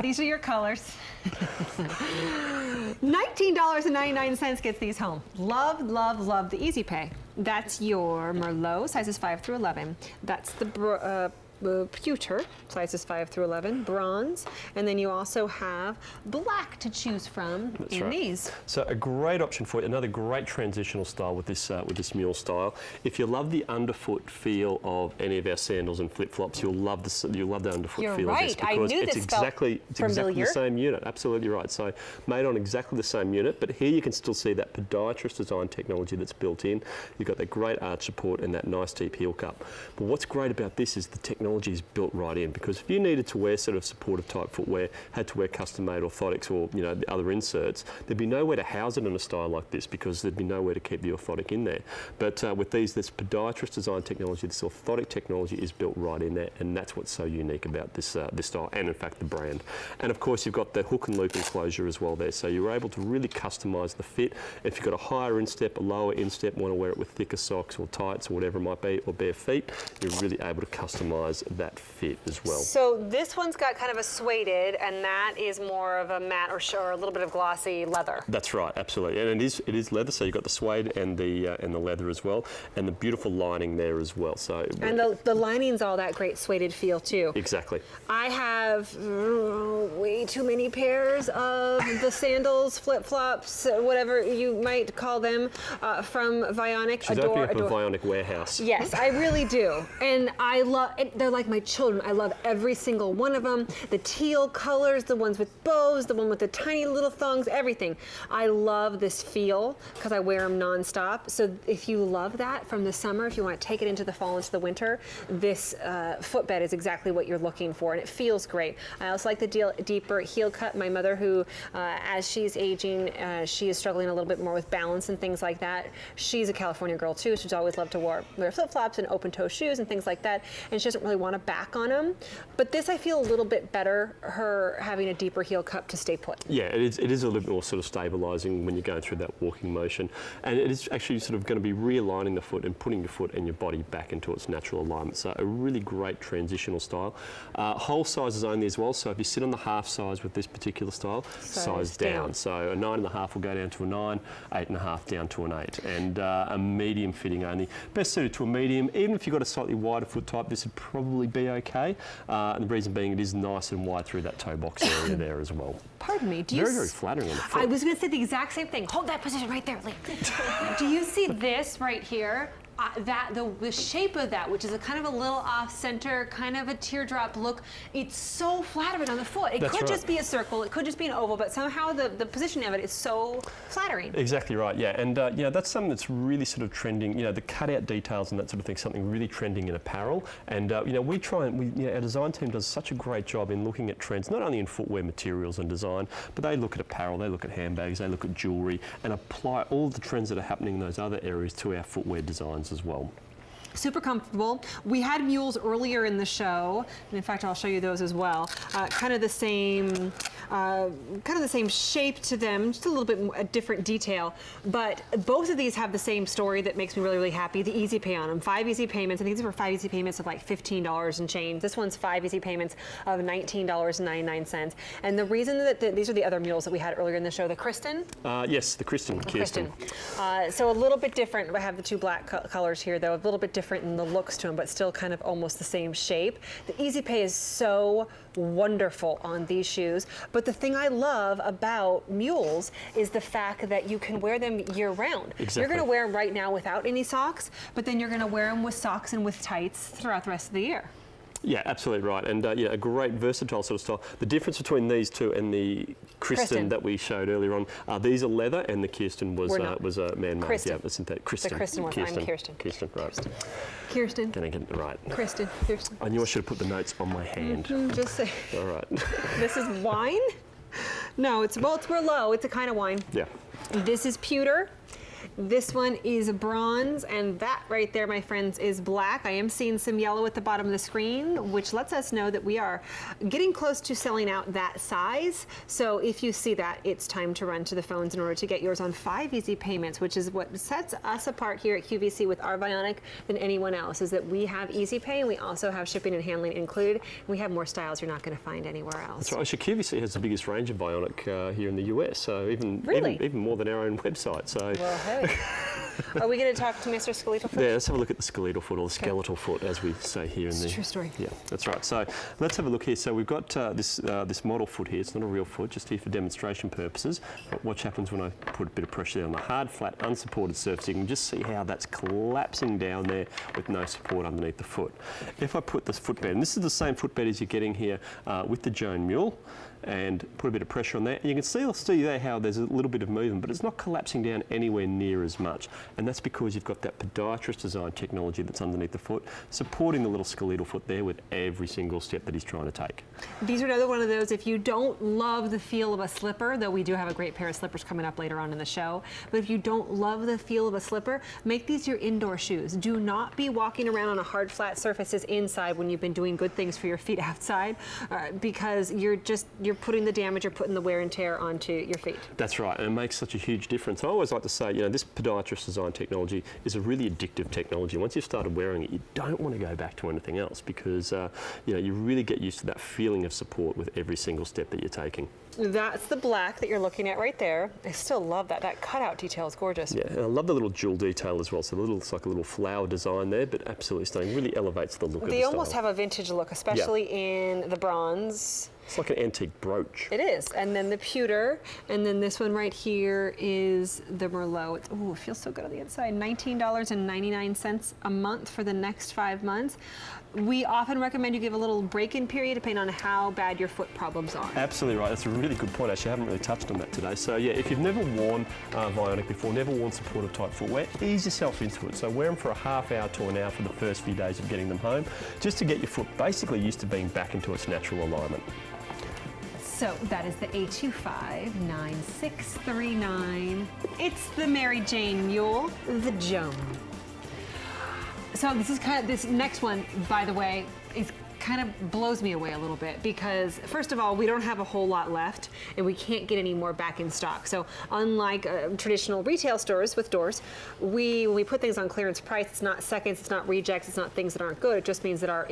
These are your colors. $19.99 gets these home. Love, love, love the Easy Pay. That's your Merlot, sizes 5 through 11. That's the pewter, sizes 5 through 11, bronze, and then you also have black to choose from in these. So a great option for you, another great transitional style with this mule style. If you love the underfoot feel of any of our sandals and flip-flops, you'll love the underfoot feel of this, because it's exactly the same unit. Absolutely right. So made on exactly the same unit, but here you can still see that podiatrist design technology that's built in. You've got that great arch support and that nice deep heel cup. But what's great about this is the technology is built right in, because if you needed to wear sort of supportive type footwear, had to wear custom-made orthotics or the other inserts, there'd be nowhere to house it in a style like this, because there'd be nowhere to keep the orthotic in there. But with these, this podiatrist design technology, this orthotic technology is built right in there, and that's what's so unique about this this style, and in fact the brand. And of course you've got the hook and loop enclosure as well there, so you're able to really customise the fit. If you've got a higher instep, a lower instep, want to wear it with thicker socks or tights or whatever it might be, or bare feet, you're really able to customise that fit as well. So this one's got kind of a suede, and that is more of a matte or a little bit of glossy leather. That's right, absolutely, and it is leather. So you've got the suede and the leather as well, and the beautiful lining there as well. So and the lining's all that great suede feel too. Exactly. I have way too many pairs of the sandals, flip-flops, whatever you might call them, from Vionic. She's opening up a Vionic warehouse. Yes, I really do, and I love it. They're like my children. I love every single one of them. The teal colors, the ones with bows, the one with the tiny little thongs, everything. I love this feel because I wear them nonstop. So if you love that from the summer, if you want to take it into the fall, into the winter, this footbed is exactly what you're looking for, and it feels great. I also like the deeper heel cut. My mother, who as she's aging, she is struggling a little bit more with balance and things like that. She's a California girl too. She's always loved to wear flip-flops and open-toe shoes and things like that, and she doesn't really want to back on them. But this, I feel a little bit better, her having a deeper heel cup to stay put. Yeah, it is a little bit more sort of stabilising when you're going through that walking motion, and it is actually sort of going to be realigning the foot and putting your foot and your body back into its natural alignment. So a really great transitional style. Whole sizes only as well, so if you sit on the half size with this particular style, size down. So a 9.5 will go down to a 9, 8.5 down to an 8, and a medium fitting only. Best suited to a medium. Even if you've got a slightly wider foot type, this would probably be okay. And the reason being, it is nice and wide through that toe box area there as well. Pardon me. Very flattering on the foot. I was going to say the exact same thing. Hold that position right there, Lee. Do you see this right here? The shape of that, which is a kind of a little off-center, kind of a teardrop look, it's so flattering on the foot. It could just be a circle, it could just be an oval, but somehow the positioning of it is so flattering. Exactly right, yeah, and that's something that's really sort of trending. The cutout details and that sort of thing, something really trending in apparel. And we try and our design team does such a great job in looking at trends, not only in footwear materials and design, but they look at apparel, they look at handbags, they look at jewellery, and apply all the trends that are happening in those other areas to our footwear designs as well. Super comfortable. We had mules earlier in the show, and in fact, I'll show you those as well. Kind of the same shape to them, just a little bit a different detail. But both of these have the same story that makes me really, really happy. The easy pay on them, 5 easy payments. I think these were 5 easy payments of like $15 and change. This one's 5 easy payments of $19.99. And the reason that these are the other mules that we had earlier in the show, the Kristen. Yes, the Kristen. So a little bit different. I have the two black colors here, though, a little bit different in the looks to them, but still kind of almost the same shape. The Easy Pay is so wonderful on these shoes, but the thing I love about Mules is the fact that you can wear them year-round. Exactly. You're going to wear them right now without any socks, but then you're going to wear them with socks and with tights throughout the rest of the year. Yeah, absolutely right, and a great versatile sort of style. The difference between these two and the Kristen that we showed earlier on, these are leather, and the Kirsten was a man-made. Yeah, the synthetic. Kristen. The Kristen one. I'm Kerstin. Kerstin, right. Kerstin. Gonna get it right. Kristen. Kerstin. I knew I should have put the notes on my hand. Just say. All right. This is wine? No, it's Merlot. It's a kind of wine. Yeah. This is pewter. This one is bronze, and that right there, my friends, is black. I am seeing some yellow at the bottom of the screen, which lets us know that we are getting close to selling out that size. So if you see that, it's time to run to the phones in order to get yours on 5 easy payments, which is what sets us apart here at QVC with our Vionic than anyone else, is that we have easy pay and we also have shipping and handling included. We have more styles you're not going to find anywhere else. That's right. Actually, QVC has the biggest range of Vionic here in the US, so even more than our own website. So. Well, hey. Are we going to talk to Mr. Skeletal first? Yeah, let's have a look at the skeletal foot, or the skeletal foot, as we say here in the... True story. Yeah, that's right. So let's have a look here. So we've got this model foot here. It's not a real foot, just here for demonstration purposes. But watch happens when I put a bit of pressure there on the hard, flat, unsupported surface. You can just see how that's collapsing down there with no support underneath the foot. If I put this footbed, and this is the same footbed as you're getting here with the Joan Mule, and put a bit of pressure on that, you can see there how there's a little bit of movement, but it's not collapsing down anywhere near as much. And that's because you've got that podiatrist design technology that's underneath the foot, supporting the little skeletal foot there with every single step that he's trying to take. These are another one of those, if you don't love the feel of a slipper, though we do have a great pair of slippers coming up later on in the show, but if you don't love the feel of a slipper, make these your indoor shoes. Do not be walking around on a hard, flat surfaces inside when you've been doing good things for your feet outside, because you're putting the damage, you're putting the wear and tear onto your feet. That's right, and it makes such a huge difference. I always like to say, this podiatrist design technology is a really addictive technology. Once you've started wearing it, you don't want to go back to anything else, because you really get used to that feeling of support with every single step that you're taking. That's the black that you're looking at right there. I still love that. That cutout detail is gorgeous. Yeah, and I love the little jewel detail as well. So it's like a little flower design there, but absolutely stunning. Really elevates the look of the style. They almost have a vintage look, especially in the bronze. It's like an antique brooch. It is. And then the pewter, and then this one right here is the Merlot. Ooh, it feels so good on the inside. $19.99 a month for the next 5 months. We often recommend you give a little break-in period depending on how bad your foot problems are. Absolutely right. That's a really good point. Actually, I haven't really touched on that today. So yeah, if you've never worn Vionic before, never worn supportive type footwear, ease yourself into it. So wear them for a half hour to an hour for the first few days of getting them home, just to get your foot basically used to being back into its natural alignment. So that is the A259639. It's the Mary Jane Mule, the Joan. So this next one, by the way, is kind of blows me away a little bit, because first of all, we don't have a whole lot left and we can't get any more back in stock. So unlike traditional retail stores with doors, when we put things on clearance price, it's not seconds, it's not rejects, it's not things that aren't good. It just means that our